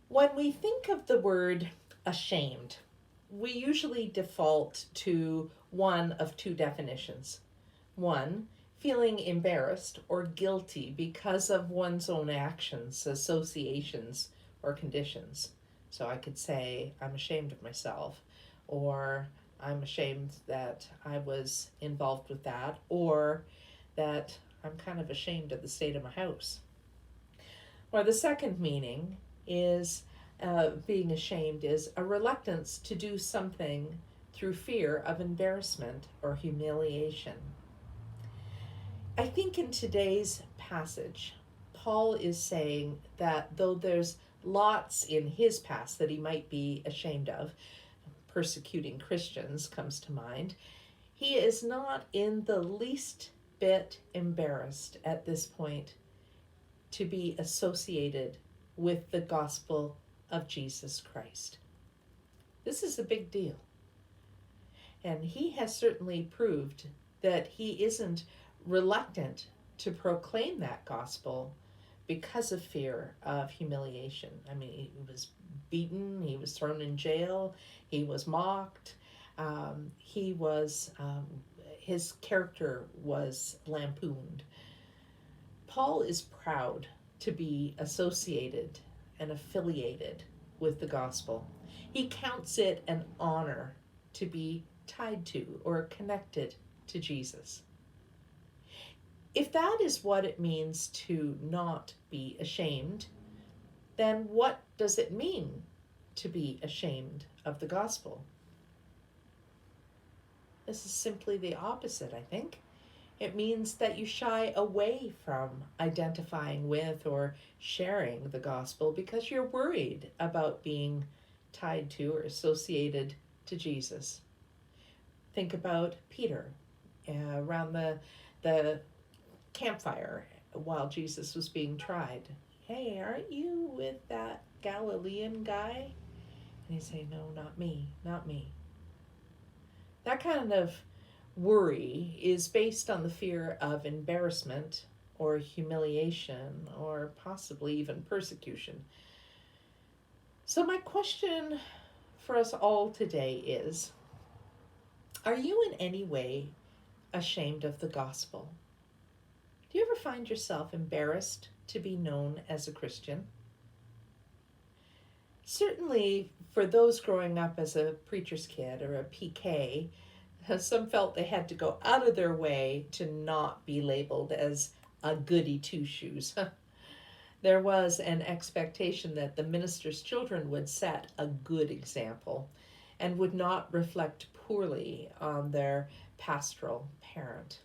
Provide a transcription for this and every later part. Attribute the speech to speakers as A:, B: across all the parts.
A: When we think of the word ashamed, we usually default to one of two definitions. One, feeling embarrassed or guilty because of one's own actions, associations, or conditions. So I could say, I'm ashamed of myself, or I'm ashamed that I was involved with that, or that I'm kind of ashamed of the state of my house. Or the second meaning is being ashamed is a reluctance to do something through fear of embarrassment or humiliation. I think in today's passage, Paul is saying that though there's lots in his past that he might be ashamed of, persecuting Christians comes to mind, he is not in the least bit embarrassed at this point to be associated with the gospel of Jesus Christ. This is a big deal. And he has certainly proved that he isn't reluctant to proclaim that gospel because of fear of humiliation. I mean, he was beaten, he was thrown in jail, he was mocked, his character was lampooned. Paul is proud to be associated and affiliated with the gospel. He counts it an honor to be tied to or connected to Jesus. If that is what it means to not be ashamed, then what does it mean to be ashamed of the gospel? This is simply the opposite, I think. It means that you shy away from identifying with or sharing the gospel because you're worried about being tied to or associated to Jesus. Think about Peter around the campfire while Jesus was being tried. Hey, aren't you with that Galilean guy? And he'd say, no, not me, not me. That kind of worry is based on the fear of embarrassment or humiliation or possibly even persecution. So, my question for us all today is, are you in any way ashamed of the gospel? Do you ever find yourself embarrassed to be known as a Christian? Certainly, for those growing up as a preacher's kid or a PK, some felt they had to go out of their way to not be labeled as a goody two shoes. There was an expectation that the minister's children would set a good example and would not reflect poorly on their pastoral parent.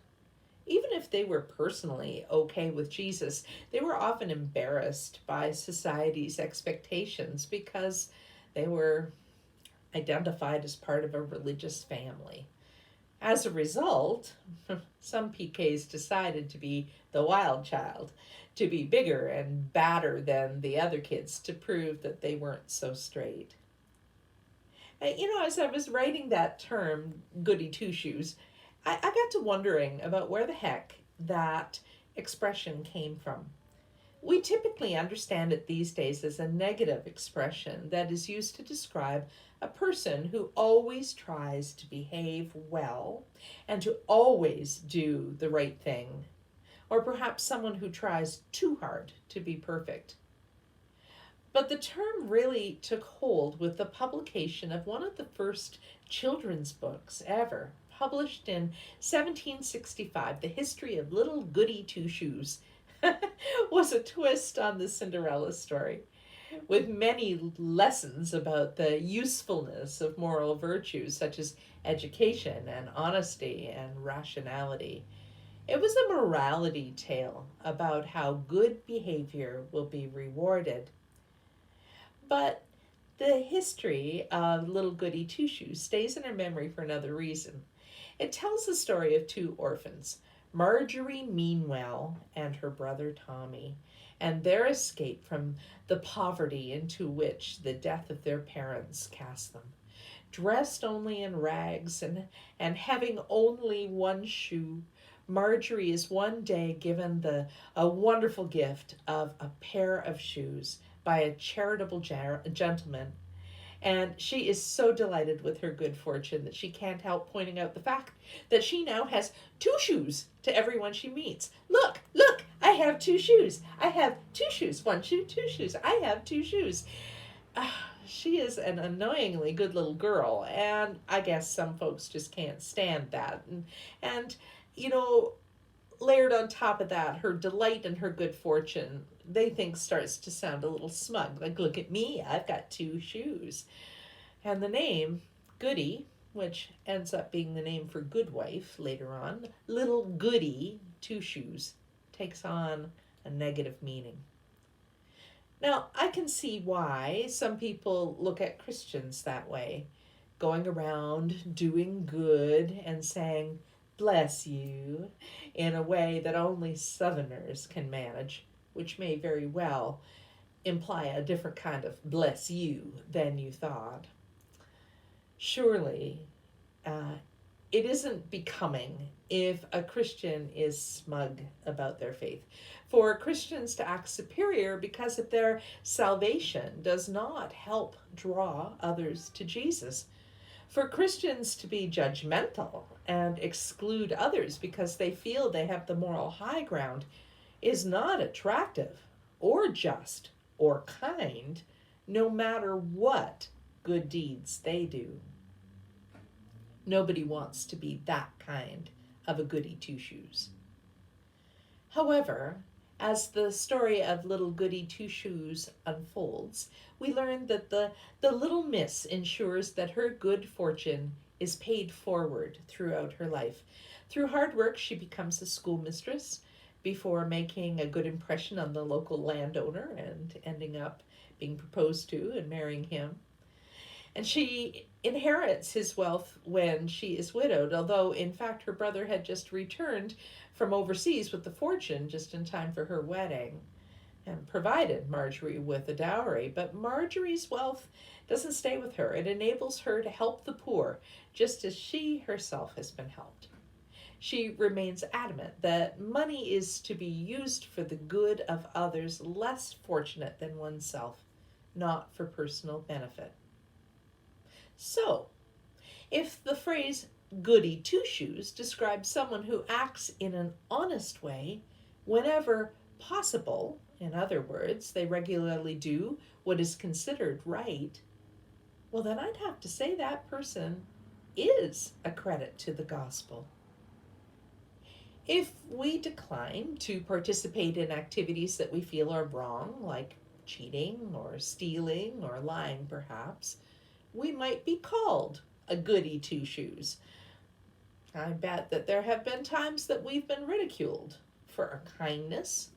A: Even if they were personally okay with Jesus, they were often embarrassed by society's expectations because they were identified as part of a religious family. As a result, some PKs decided to be the wild child, to be bigger and badder than the other kids to prove that they weren't so straight. And, as I was writing that term, Goody Two Shoes, I got to wondering about where the heck that expression came from. We typically understand it these days as a negative expression that is used to describe a person who always tries to behave well and to always do the right thing, or perhaps someone who tries too hard to be perfect. But the term really took hold with the publication of one of the first children's books ever, published in 1765, The History of Little Goody Two Shoes, was a twist on the Cinderella story, with many lessons about the usefulness of moral virtues such as education and honesty and rationality. It was a morality tale about how good behavior will be rewarded. But the history of Little Goody Two Shoes stays in our memory for another reason. It tells the story of two orphans, Marjorie Meanwell and her brother Tommy, and their escape from the poverty into which the death of their parents cast them. Dressed only in rags and having only one shoe, Marjorie is one day given a wonderful gift of a pair of shoes by a charitable gentleman, and she is so delighted with her good fortune that she can't help pointing out the fact that she now has two shoes to everyone she meets. Look, look, I have two shoes. I have two shoes. One shoe, two shoes. I have two shoes. She is an annoyingly good little girl, and I guess some folks just can't stand that. And you know, layered on top of that, her delight and her good fortune, they think starts to sound a little smug. Like, look at me, I've got two shoes. And the name, Goody, which ends up being the name for good wife later on, little Goody Two Shoes, takes on a negative meaning. Now, I can see why some people look at Christians that way, going around doing good and saying, bless you, in a way that only Southerners can manage, which may very well imply a different kind of bless you than you thought. Surely, it isn't becoming if a Christian is smug about their faith. For Christians to act superior because of their salvation does not help draw others to Jesus. For Christians to be judgmental and exclude others because they feel they have the moral high ground is not attractive or just or kind, no matter what good deeds they do. Nobody wants to be that kind of a goody two shoes. However, as the story of little Goody Two Shoes unfolds, we learn that the little miss ensures that her good fortune is paid forward throughout her life. Through hard work, she becomes a schoolmistress before making a good impression on the local landowner and ending up being proposed to and marrying him. And she inherits his wealth when she is widowed, although in fact her brother had just returned from overseas with the fortune just in time for her wedding and provided Marjorie with a dowry. But Marjorie's wealth doesn't stay with her. It enables her to help the poor, just as she herself has been helped. She remains adamant that money is to be used for the good of others less fortunate than oneself, not for personal benefit. So, if the phrase Goody Two Shoes describes someone who acts in an honest way whenever possible, in other words, they regularly do what is considered right, well, then I'd have to say that person is a credit to the gospel. If we decline to participate in activities that we feel are wrong, like cheating or stealing or lying perhaps, we might be called a goody two shoes. I bet that there have been times that we've been ridiculed for our kindness,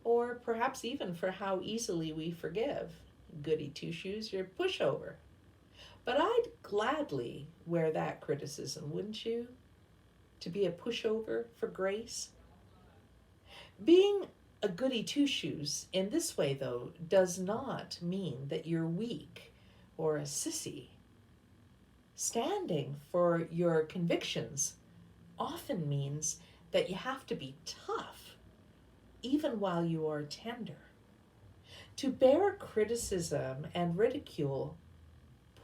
A: or perhaps even for how easily we forgive. Goody two shoes, you're a pushover. But I'd gladly wear that criticism, wouldn't you? To be a pushover for grace. Being a goody two shoes in this way, though, does not mean that you're weak or a sissy. Standing for your convictions often means that you have to be tough, even while you are tender. To bear criticism and ridicule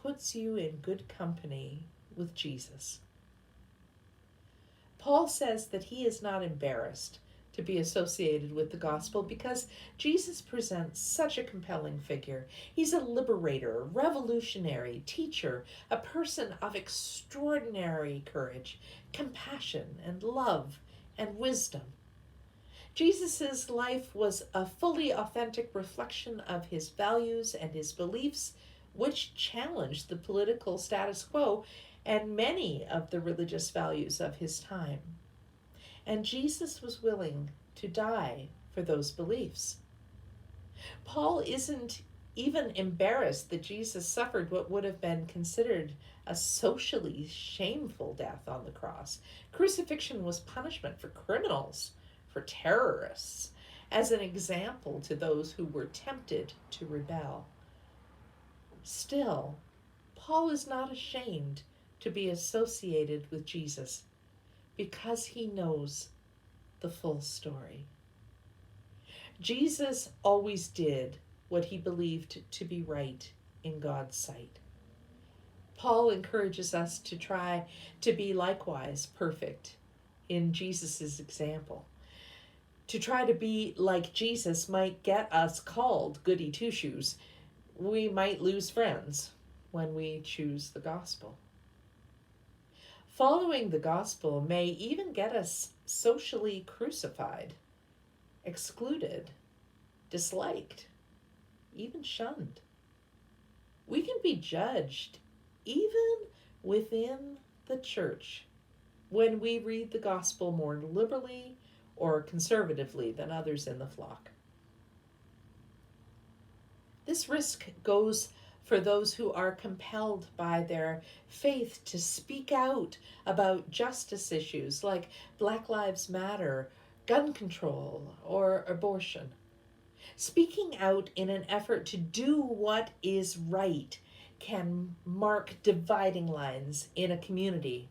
A: puts you in good company with Jesus. Paul says that he is not embarrassed to be associated with the gospel because Jesus presents such a compelling figure. He's a liberator, revolutionary, teacher, a person of extraordinary courage, compassion, and love, and wisdom. Jesus' life was a fully authentic reflection of his values and his beliefs, which challenged the political status quo and many of the religious values of his time. And Jesus was willing to die for those beliefs. Paul isn't even embarrassed that Jesus suffered what would have been considered a socially shameful death on the cross. Crucifixion was punishment for criminals, for terrorists, as an example to those who were tempted to rebel. Still, Paul is not ashamed to be associated with Jesus because he knows the full story. Jesus always did what he believed to be right in God's sight. Paul encourages us to try to be likewise perfect in Jesus' example. To try to be like Jesus might get us called Goody Two Shoes. We might lose friends when we choose the gospel. Following the gospel may even get us socially crucified, excluded, disliked, even shunned. We can be judged even within the church when we read the gospel more liberally or conservatively than others in the flock. This risk goes for those who are compelled by their faith to speak out about justice issues like Black Lives Matter, gun control, or abortion. Speaking out in an effort to do what is right can mark dividing lines in a community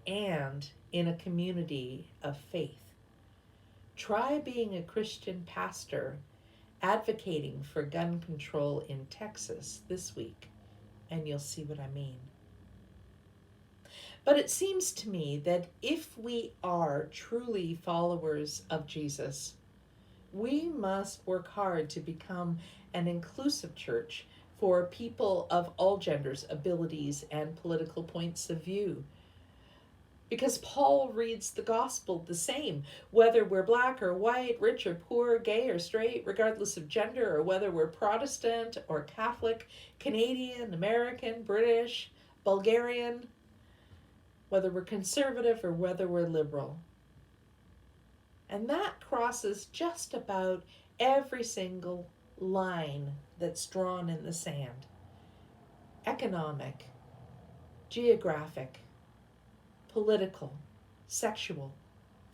A: and in a community of faith. Try being a Christian pastor advocating for gun control in Texas this week, and you'll see what I mean. But it seems to me that if we are truly followers of Jesus, we must work hard to become an inclusive church for people of all genders, abilities, and political points of view. Because Paul reads the gospel the same, whether we're black or white, rich or poor, gay or straight, regardless of gender, or whether we're Protestant or Catholic, Canadian, American, British, Bulgarian, whether we're conservative or whether we're liberal. And that crosses just about every single line that's drawn in the sand. Economic, geographic, political, sexual,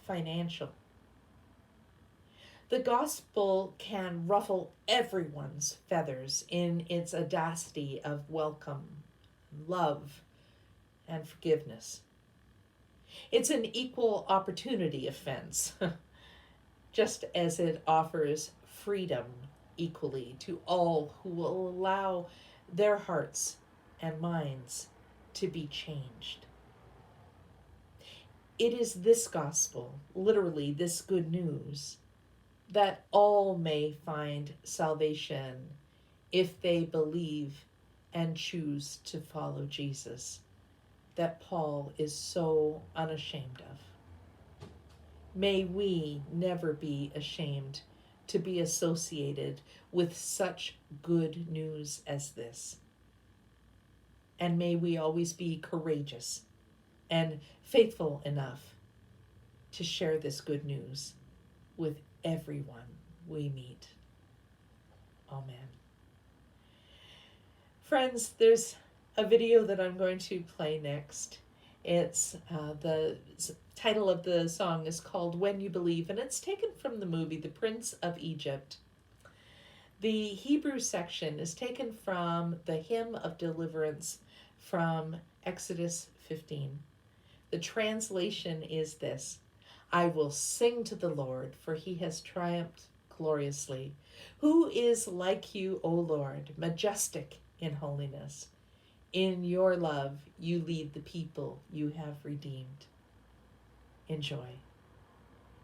A: financial. The gospel can ruffle everyone's feathers in its audacity of welcome, love, and forgiveness. It's an equal opportunity offense, just as it offers freedom equally to all who will allow their hearts and minds to be changed. It is this gospel, literally this good news, that all may find salvation if they believe and choose to follow Jesus, that Paul is so unashamed of. May we never be ashamed to be associated with such good news as this. And may we always be courageous and faithful enough to share this good news with everyone we meet. Amen. Friends, there's a video that I'm going to play next. It's the title of the song is called When You Believe, and it's taken from the movie The Prince of Egypt. The Hebrew section is taken from the Hymn of Deliverance from Exodus 15. The translation is this: I will sing to the Lord, for he has triumphed gloriously. Who is like you, O Lord, majestic in holiness? In your love, you lead the people you have redeemed. Enjoy.